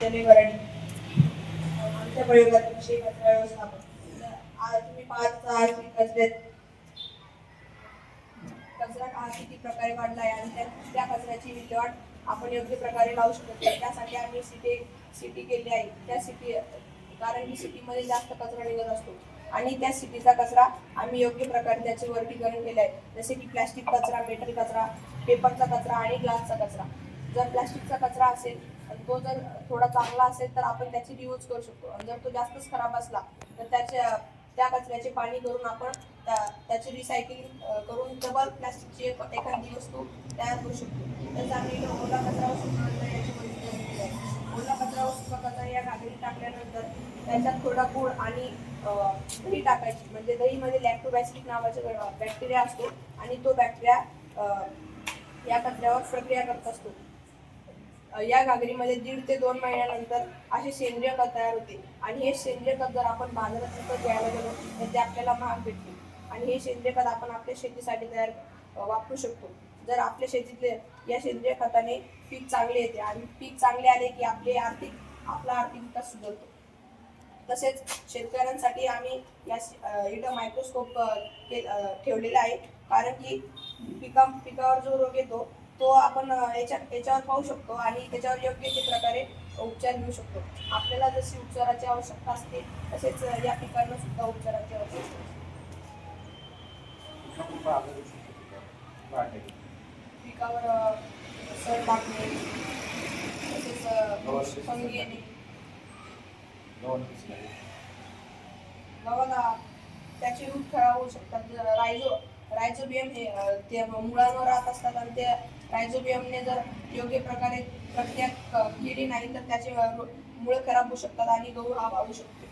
वराडी आमच्या प्रयोगात विषय कचरा व्यवस्थापन. आज तुम्ही पाहत आहात की कचरा हा किती प्रकारे वाढला आहे आणि त्या कचऱ्याची विल्हेवाट आपण योग्य प्रकारे लावू शकत नाही. त्यासाठी आम्ही सिटी केली आहे. त्या सिटी कारण की सिटीमध्ये जास्त कचरा निघत असतो आणि त्या सिटीचा कचरा आम्ही योग्य प्रकारे त्याचे वर्गीकरण केले आहे. जसे की प्लॅस्टिक कचरा, मेटल कचरा, पेपरचा कचरा आणि ग्लासचा कचरा. जर प्लॅस्टिकचा कचरा असेल आणि तो जर थोडा चांगला असेल तर आपण त्याची रियूज करू शकतो. आणि जर तो जास्तच खराब असला तर त्या कचऱ्याचे पाणी करून आपण त्याची रिसायकलिंग करून डबल प्लॅस्टिकची एखादी वस्तू तयार करू शकतो. तर आम्ही ओला कचरा व सुका कचरा याची वर्गीकरण केले आहे. ओला कचरा व सुका कचरा या घागरीत टाकल्यानंतर त्याच्यात थोडा गुळ आणि दही टाकायची. म्हणजे दहीमध्ये लॅक्टोबॅसिलिक नावाचा बॅक्टेरिया असतो आणि तो बॅक्टेरिया या कचऱ्यावर प्रक्रिया करत असतो. या घागरीमध्ये 1.5 ते 2 महिन्यानंतर असे सेंद्रिय खत तयार होते आणि हे सेंद्रिय खत जर आपण बाजारात विकत घ्यायला गेलो तर ते आपल्याला महाग भेटते आणि हे सेंद्रिय खत आपण आपल्या शेतीसाठी वापरू शकतो. जर आपल्या शेतीतले या सेंद्रिय खताने पीक चांगले येते आणि पीक चांगले आले की आपला आर्थिक विकास सुधारतो. तसेच शेतकऱ्यांसाठी आम्ही इथं मायक्रोस्कोप ठेवलेला आहे. कारण की पिकावर जो रोग येतो तो आपण याच्यावर पाहू शकतो आणि त्याच्यावर योग्य ते प्रकारे उपचार घेऊ शकतो. आपल्याला जशी उपचाराची आवश्यकता असते तसेच या पिकांना सुद्धा उपचाराची आवश्यकता असते. पिकावर सड लागणे, तसेच फंगी येणे, गव्हाला त्याचे रूट खराब होऊ शकतात. रायझोबियम हे ते मुळांवर राहत असतात आणि ते रायझोबियमने जर योग्य प्रकारे प्रक्रिया केली नाही तर त्याचे मुळे खराब होऊ शकतात आणि गहू हा वाळू शकतो.